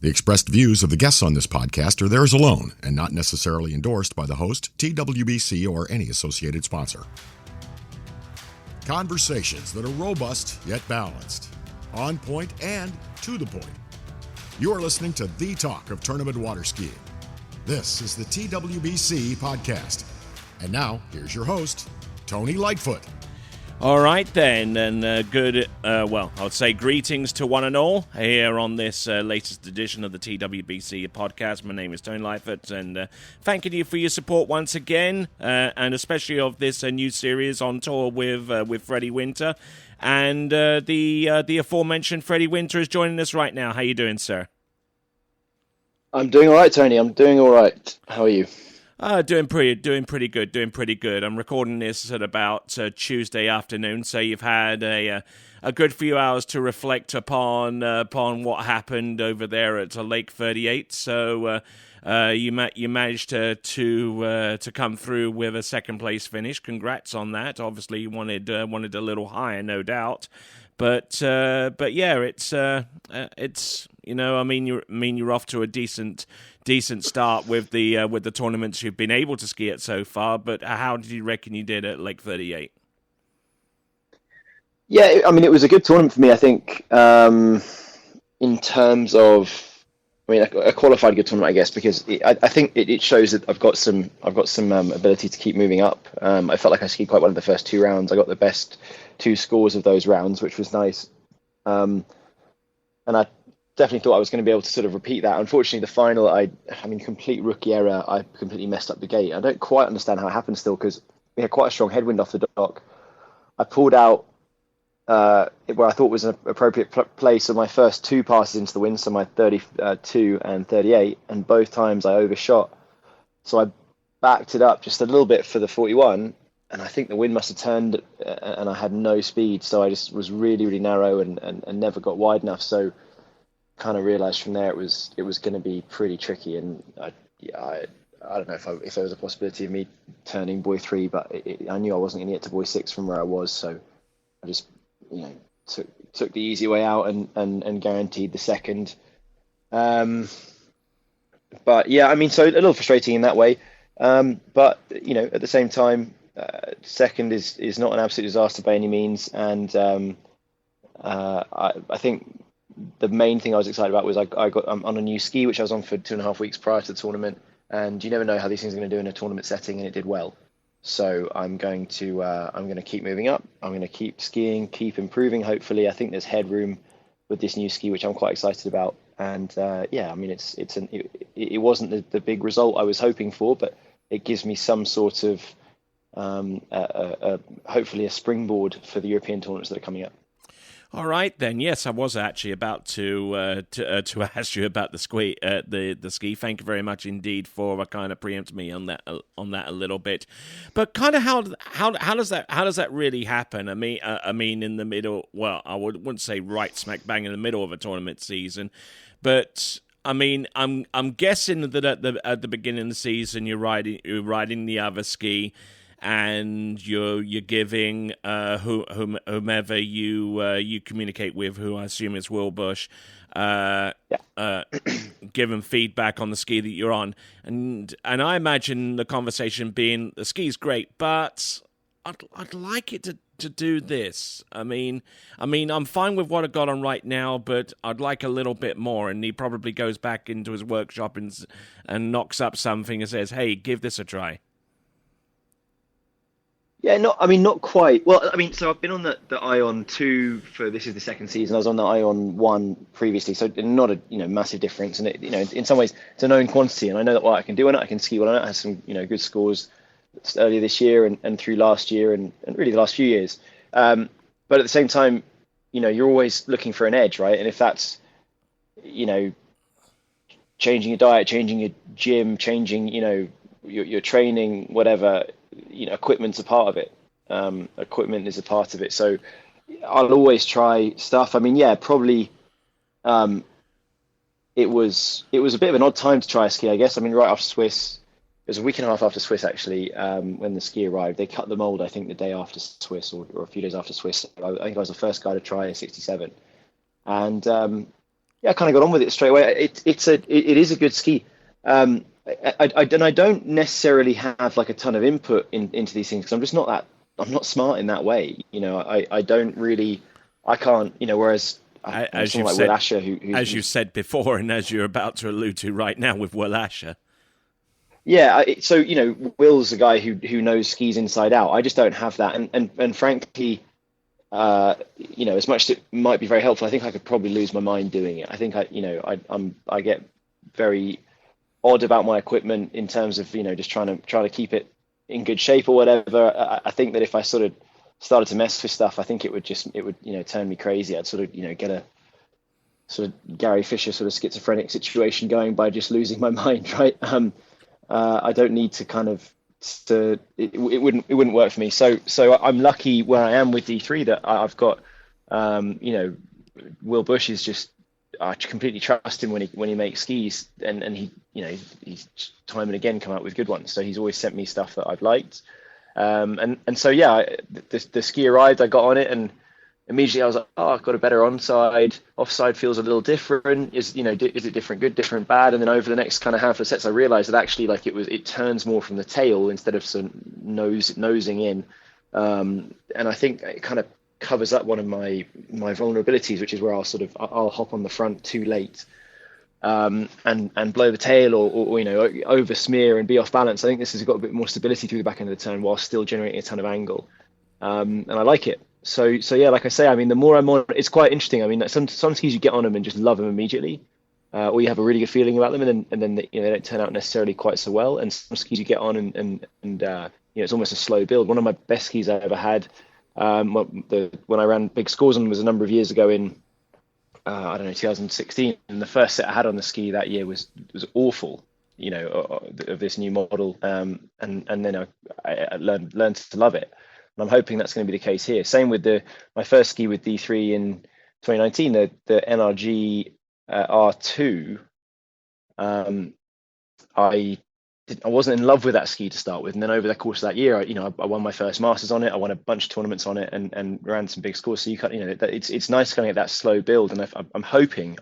The expressed views of the guests on this podcast are theirs alone and not necessarily endorsed by the host, TWBC, or any associated sponsor. Conversations that are robust yet balanced, on point and to the point. You are listening to the talk of tournament water skiing. This is the TWBC podcast. And now, here's your host, Tony Lightfoot. All right then, and I would say greetings to one and all here on this latest edition of the TWBC podcast. My name is Tony Lightfoot, and thanking you for your support once again, and especially of this new series on tour with Freddie Winter. And the aforementioned Freddie Winter is joining us right now. How you doing, sir? I'm doing all right, Tony. I'm doing all right. How are you? Doing pretty good. I'm recording this at about Tuesday afternoon, so you've had a good few hours to reflect upon what happened over there at Lake 38. So you managed to come through with a second place finish. Congrats on that. Obviously, you wanted a little higher, no doubt. But yeah, it's you're off to a decent start with the tournaments you've been able to ski at so far. But how did you reckon you did at Lake 38? Yeah, I mean, it was a good tournament for me. I think in terms of, a qualified good tournament, I guess, because I think it shows that I've got some ability to keep moving up. I felt like I skied quite well in the first two rounds. I got the best two scores of those rounds, which was nice. And I definitely thought I was going to be able to sort of repeat that. Unfortunately, the final, complete rookie error. I completely messed up the gate. I don't quite understand how it happened still, because we had quite a strong headwind off the dock. I pulled out where I thought was an appropriate place of my first two passes into the wind, so my 32 and 38, and both times I overshot. So I backed it up just a little bit for the 41, and I think the wind must have turned, and I had no speed, so I just was really, really narrow and never got wide enough. So kind of realised from there it was going to be pretty tricky, and I don't know if there was a possibility of me turning buoy 3, but I knew I wasn't going to get to buoy 6 from where I was, so I just took the easy way out and guaranteed the second. But yeah, so a little frustrating in that way. But at the same time, second is not an absolute disaster by any means. And I think the main thing I was excited about was I'm on a new ski, which I was on for 2.5 weeks prior to the tournament. And you never know how these things are going to do in a tournament setting, and it did well. So I'm going to keep moving up. I'm going to keep skiing, keep improving. Hopefully, I think there's headroom with this new ski, which I'm quite excited about. And it wasn't the big result I was hoping for, but it gives me some sort of hopefully a springboard for the European tournaments that are coming up. All right, then. Yes, I was actually about to ask you about the ski. Thank you very much indeed for kind of preempting me on that a little bit. But kind of how does that really happen? I mean, in the middle. Well, I wouldn't say right smack bang in the middle of a tournament season, but I'm guessing that at the beginning of the season you're riding the other ski, and you're giving whomever you communicate with, who I assume is Will Bush, giving feedback on the ski that you're on, and I imagine the conversation being, the ski's great, but I'd like it to do this. I'm fine with what I've got on right now, but I'd like a little bit more. And he probably goes back into his workshop and knocks up something and says, "Hey, give this a try." Yeah, not quite. Well, so I've been on the Ion 2 for, this is the second season. I was on the Ion 1 previously, so not a massive difference. And it, in some ways, it's a known quantity, and I know that what I can do on it. I can ski well on it. I had some good scores earlier this year and through last year and really the last few years. But at the same time, you're always looking for an edge, right? And if that's changing your diet, changing your gym, changing your training, whatever. Equipment's a part of it. Equipment is a part of it. So I'll always try stuff. Probably it was a bit of an odd time to try a ski, I guess. Right after Swiss, it was a week and a half after Swiss, actually, when the ski arrived. They cut the mold, I think, the day after Swiss or a few days after Swiss. I think I was the first guy to try a 67. And yeah, I kind of got on with it straight away. It is a good ski. I don't necessarily have like a ton of input into these things because I'm not smart in that way. I don't really, I can't, whereas As someone you've like Will said, Asher, as you said before, and as you're about to allude to right now with Will Asher. yeah, so Will's a guy who knows skis inside out. I just don't have that, and frankly, as much as it might be very helpful, I think I could probably lose my mind doing it. I think I get very odd about my equipment in terms of just trying to keep it in good shape or whatever. I think that if I sort of started to mess with stuff, I think it would turn me crazy. I'd sort of get a sort of Gary Fisher sort of schizophrenic situation going by just losing my mind, right? I don't need to kind of it wouldn't work for me. So I'm lucky where I am with D3 that I've got Will Bush is just, I completely trust him when he makes skis, and he's time and again come out with good ones. So he's always sent me stuff that I've liked, and so yeah, the ski arrived, I got on it, and immediately I was like, oh, I've got a better onside. Offside feels a little different. Is it different good, different bad? And then over the next kind of handful of sets, I realized that actually it turns more from the tail instead of sort of nosing in, and I think it kind of covers up one of my vulnerabilities, which is where I'll hop on the front too late, and blow the tail or over smear and be off balance. I think this has got a bit more stability through the back end of the turn while still generating a ton of angle, and I like it. So yeah, like I say, I mean, the more I'm on, it's quite interesting. I mean, some skis you get on them and just love them immediately, or you have a really good feeling about them, and then they don't turn out necessarily quite so well. And some skis you get on and it's almost a slow build. One of my best skis I ever had, when I ran big scores on them was a number of years ago in I don't know, 2016, and the first set I had on the ski that year was awful, of this new model, and then I learned to love it. And I'm hoping that's going to be the case here. Same with my first ski with D3 in 2019, the NRG R2. I wasn't in love with that ski to start with, and then over the course of that year, I won my first Masters on it. I won a bunch of tournaments on it, and ran some big scores. So it's nice kind of get that slow build, and I'm hoping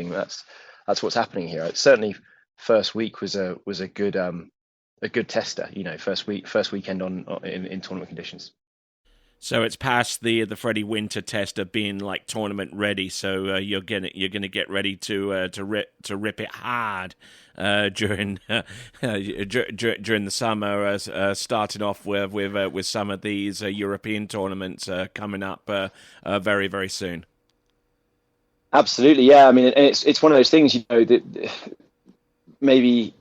that's what's happening here. Certainly, first week was a good tester. First weekend in tournament conditions. So it's past the Freddie Winter test of being like tournament ready. So you're gonna get ready to rip it hard during during the summer, starting off with some of these European tournaments coming up very, very soon. Absolutely, yeah. I mean, and it's one of those things, that maybe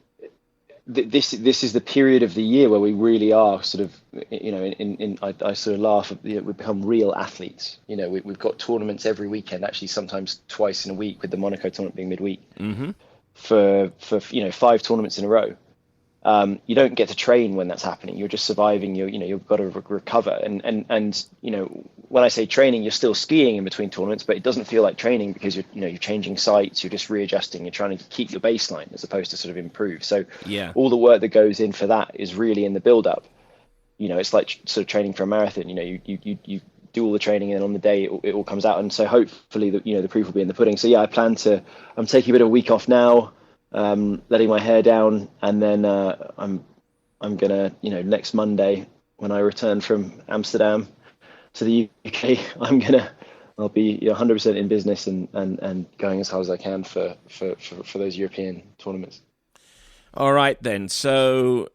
this is the period of the year where we really are sort of, I sort of laugh, we become real athletes. We've got tournaments every weekend, actually sometimes twice in a week, with the Monaco tournament being midweek. Mm-hmm. For 5 tournaments in a row. You don't get to train when that's happening. You're just surviving. You've got to recover. And when I say training, you're still skiing in between tournaments, but it doesn't feel like training because you're changing sites. You're just readjusting. You're trying to keep your baseline as opposed to sort of improve. So yeah, all the work that goes in for that is really in the build up. It's like sort of training for a marathon. You do all the training, and on the day it all comes out. And so hopefully the proof will be in the pudding. So yeah, I'm taking a bit of a week off now, letting my hair down, and then I'm gonna, next Monday when I return from Amsterdam to the UK, I'll be 100% in business and going as hard as I can for those European tournaments. All right then. So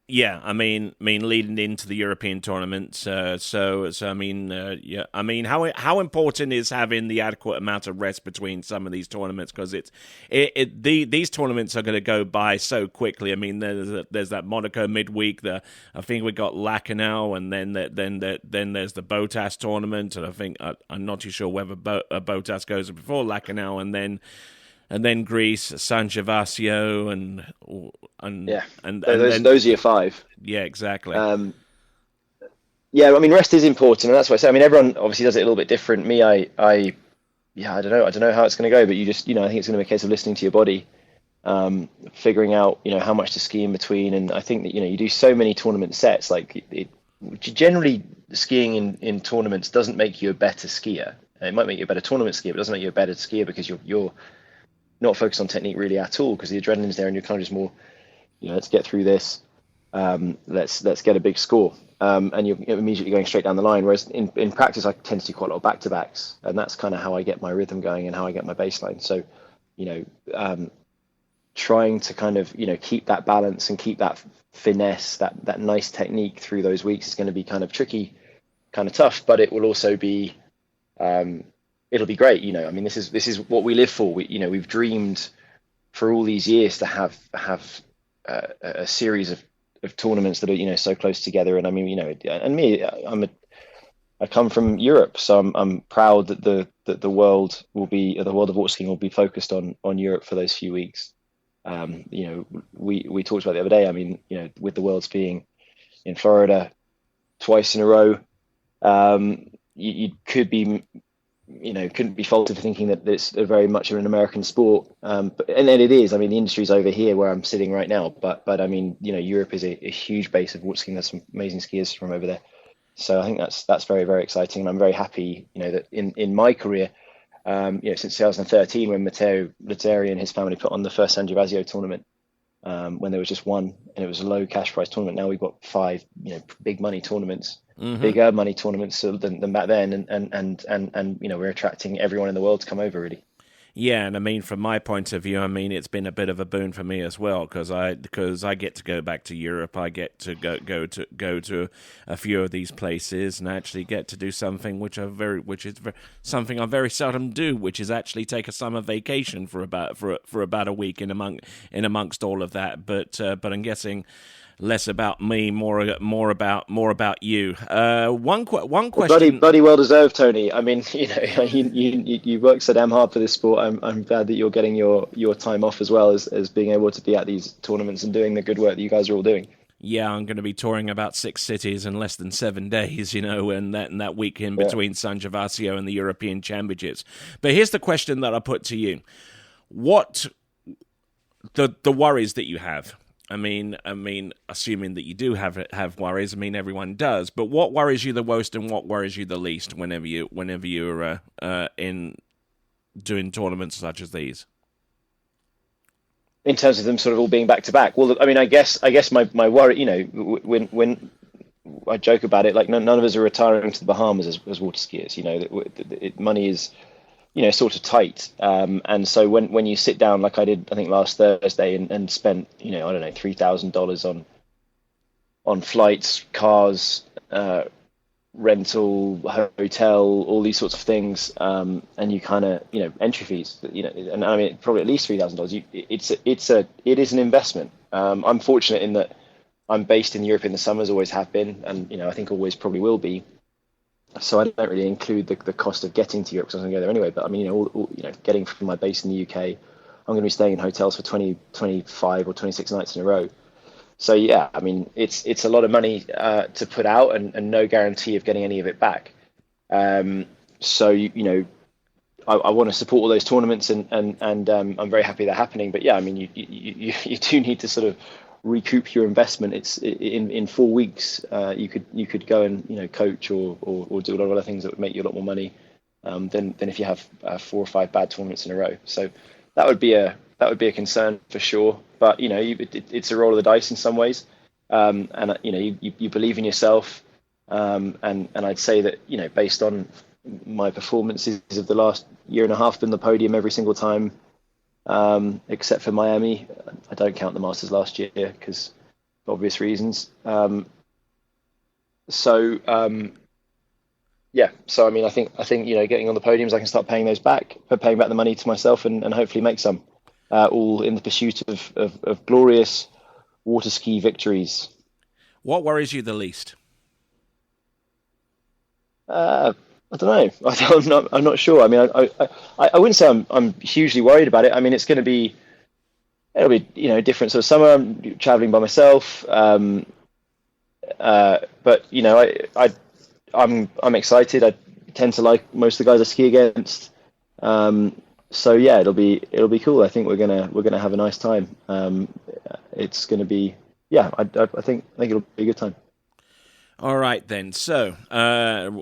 yeah, I mean, leading into the European tournaments. So I mean, yeah, I mean, how important is having the adequate amount of rest between some of these tournaments? Because these tournaments are going to go by so quickly. I mean, there's that Monaco midweek. I think we got Lacanau, and then there's the Botas tournament, and I think I'm not too sure whether Botas goes before Lacanau, and then Greece, San Gervasio, and yeah, and those are your 5. Yeah, exactly. Yeah, I mean, rest is important, and that's why I say. I mean, everyone obviously does it a little bit different. Me, I don't know how it's going to go, but you just, I think it's going to be a case of listening to your body, figuring out, how much to ski in between, and I think that you do so many tournament sets. Like generally, skiing in tournaments doesn't make you a better skier. It might make you a better tournament skier, but it doesn't make you a better skier because you're not focused on technique really at all, because the adrenaline's there and you're kind of just more, let's get through this. Let's get a big score. And you're immediately going straight down the line. Whereas in practice, I tend to do quite a lot of back-to-backs, and that's kind of how I get my rhythm going and how I get my baseline. So, trying to kind of, keep that balance and keep that finesse, that nice technique through those weeks is going to be kind of tricky, kind of tough, but it will also be, it'll be great. I mean, this is what we live for. We've dreamed for all these years to have a series of tournaments that are so close together. And I mean, and me, I come from Europe, so I'm proud that the world of water skiing will be focused on Europe for those few weeks. We talked about the other day. I mean, with the Worlds being in Florida twice in a row, you could be, couldn't be faulted for thinking that it's very much an American sport. And it is. I mean, the industry's over here where I'm sitting right now. But I mean, Europe is a huge base of water skiing. There's some amazing skiers from over there. So I think that's very, very exciting. And I'm very happy, that in my career, since 2013, when Matteo Lazzari and his family put on the first San Gervasio tournament, when there was just one, and it was a low cash prize tournament. Now we've got 5, big money tournaments, bigger money tournaments than back then, and we're attracting everyone in the world to come over, really. Yeah, and I mean, from my point of view, I mean, it's been a bit of a boon for me as well, because I get to go back to Europe. I get to go to a few of these places and actually get to do something something I very seldom do, which is actually take a summer vacation for about a week in amongst all of that. But I'm guessing less about me, more about you. One question. Bloody well deserved, Tony. I mean, you work so damn hard for this sport. I'm glad that you're getting your time off as well as being able to be at these tournaments and doing the good work that you guys are all doing. Yeah, I'm going to be touring about 6 cities in less than 7 days, and that week in between San Gervasio and the European Championships. But here's the question that I put to you: what the worries that you have? I mean, assuming that you do have worries. I mean, everyone does. But what worries you the most, and what worries you the least whenever you're in doing tournaments such as these? In terms of them sort of all being back to back. Well, I mean, I guess my worry, when I joke about it, like none of us are retiring to the Bahamas as water skiers. Money is, sort of tight. And so when you sit down, like I did, I think last Thursday, and spent, I don't know, $3,000 on flights, cars, rental, hotel, all these sorts of things. And you kind of, entry fees, and I mean, probably at least $3,000. It is an investment. I'm fortunate in that I'm based in Europe in the summers, always have been. And, I think always probably will be. So I don't really include the cost of getting to Europe, because I was going to go there anyway. But I mean, getting from my base in the UK, I'm going to be staying in hotels for 20, 25 or 26 nights in a row. So yeah, I mean, it's a lot of money to put out, and no guarantee of getting any of it back. So I want to support all those tournaments, and I'm very happy they're happening. But yeah, I mean, you do need to sort of recoup your investment. It's in 4 weeks. You could go and coach or do a lot of other things that would make you a lot more money than if you have 4 or 5 bad tournaments in a row. So that would be a concern for sure. But it's a roll of the dice in some ways. And you believe in yourself. And I'd say that based on my performances of the last year and a half, been the podium every single time. Except for Miami. I don't count the Masters last year because for obvious reasons. So I mean, I think getting on the podiums, I can start paying those back, paying back the money to myself, and hopefully make some, all in the pursuit of glorious water ski victories. What worries you the least? I don't know. I'm not sure. I mean, I wouldn't say I'm hugely worried about it. I mean, it'll be different sort of summer. I'm traveling by myself. But I'm excited. I tend to like most of the guys I ski against. So yeah, it'll be cool. I think we're gonna have a nice time. It's gonna be I think it'll be a good time. All right, then. So,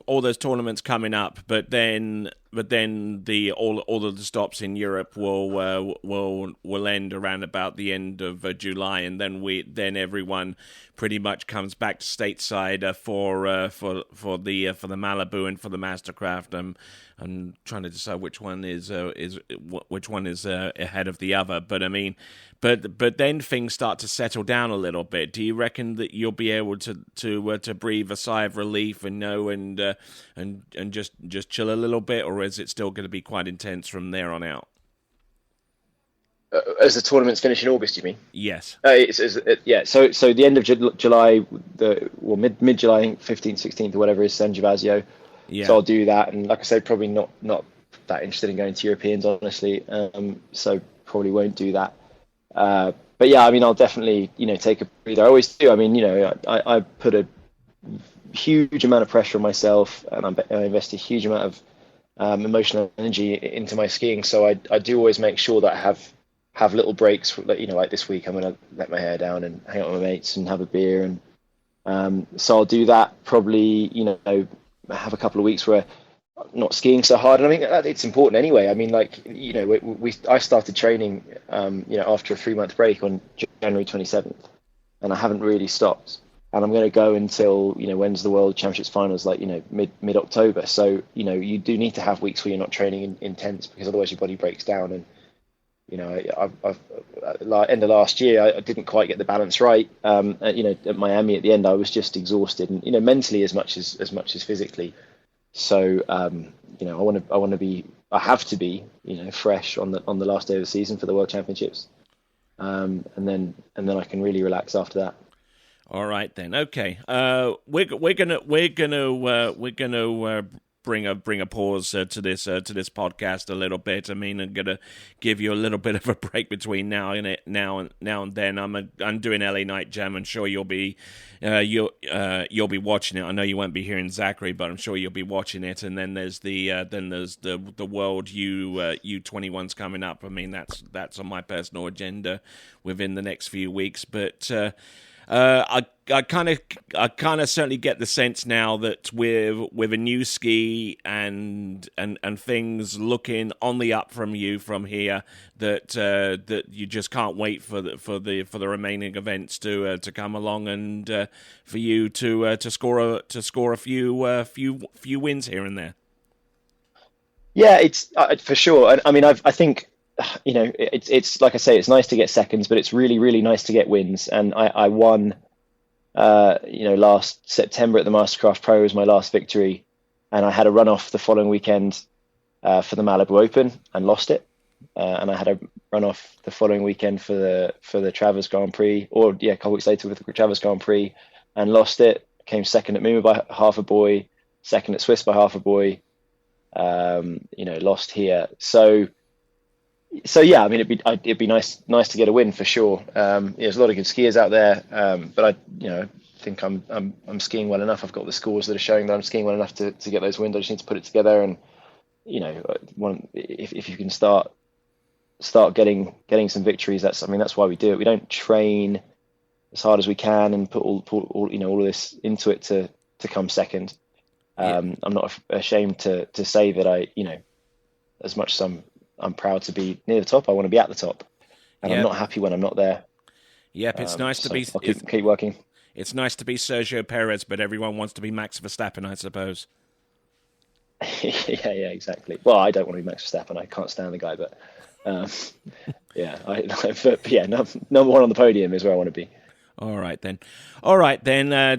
all those tournaments coming up, but then the all of the stops in Europe will end around about the end of July, and then everyone pretty much comes back to stateside for the Malibu and for the Mastercraft. I'm trying to decide which one is ahead of the other, but I mean, but then things start to settle down a little bit. Do you reckon that you'll be able to breathe a sigh of relief and just chill a little bit, or is it still going to be quite intense from there on out? As the tournaments finish in August, you mean? Yes. Yeah. So the end of July, mid July, I think 15th, 16th, or whatever is San Gervasio. Yeah. So I'll do that, and like I say, probably not that interested in going to Europeans, honestly. So probably won't do that. But yeah, I mean, I'll definitely take a breather. I always do. I mean, I put a huge amount of pressure on myself, and I invest a huge amount of emotional energy into my skiing. So I do always make sure that I have little breaks. Like this week, I'm going to let my hair down and hang out with my mates and have a beer, and so I'll do that. Probably have a couple of weeks where I'm not skiing so hard, and I think that it's important anyway. I mean, I started training after a 3-month break on January 27th, and I haven't really stopped, and I'm going to go until when's the World Championships finals, mid October. So you do need to have weeks where you're not training intense, because otherwise your body breaks down. And I've end of last year, I didn't quite get the balance right. At Miami at the end, I was just exhausted, and mentally as much as physically. So I have to be fresh on the last day of the season for the World Championships, and then I can really relax after that. All right then. Okay. We're gonna bring a pause to this podcast a little bit. I mean, I'm gonna give you a little bit of a break between now and then. I'm doing LA Night Jam. I'm sure you'll be watching it. I know you won't be hearing Zachary, but I'm sure you'll be watching it. And then there's the World U21s coming up. I mean, that's on my personal agenda within the next few weeks, but. I kind of certainly get the sense now that with a new ski and things looking on the up from here, that you just can't wait for the remaining events to come along, and for you to score a few wins here and there. Yeah, it's for sure. And I mean, I think. It's like I say, it's nice to get seconds, but it's really, really nice to get wins. And I won, last September at the Mastercraft Pro was my last victory, and I had a runoff the following weekend for the Malibu Open and lost it, and I had a runoff the following weekend for the Travers Grand Prix, a couple weeks later with the Travers Grand Prix, and lost it. Came second at Muma by half a buoy, second at Swiss by half a buoy. Lost here. So yeah, I mean, it'd be nice to get a win for sure. There's a lot of good skiers out there, but I think I'm skiing well enough. I've got the scores that are showing that I'm skiing well enough to get those wins. I just need to put it together, and if you can start getting some victories, that's why we do it. We don't train as hard as we can and put all of this into it to come second. I'm not ashamed to say that as much as I'm proud to be near the top, I want to be at the top, and I'm not happy when I'm not there. Yep, it's nice to be. I'll keep working. It's nice to be Sergio Perez, but everyone wants to be Max Verstappen, I suppose. yeah, exactly. Well, I don't want to be Max Verstappen. I can't stand the guy, but number one on the podium is where I want to be. All right, then.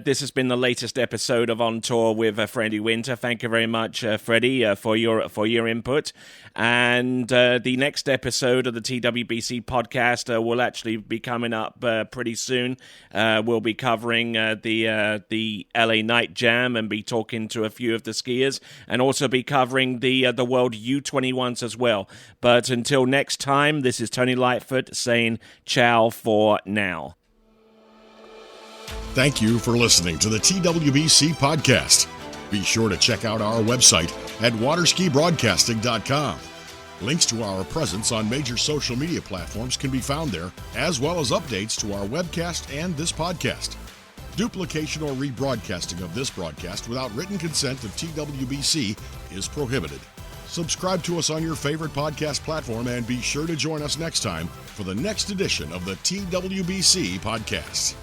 This has been the latest episode of On Tour with Freddie Winter. Thank you very much, Freddie, for your input. And the next episode of the TWBC podcast will actually be coming up pretty soon. We'll be covering the LA Night Jam and be talking to a few of the skiers, and also be covering the World U21s as well. But until next time, this is Tony Lightfoot saying ciao for now. Thank you for listening to the TWBC podcast. Be sure to check out our website at waterskibroadcasting.com. Links to our presence on major social media platforms can be found there, as well as updates to our webcast and this podcast. Duplication or rebroadcasting of this broadcast without written consent of TWBC is prohibited. Subscribe to us on your favorite podcast platform and be sure to join us next time for the next edition of the TWBC podcast.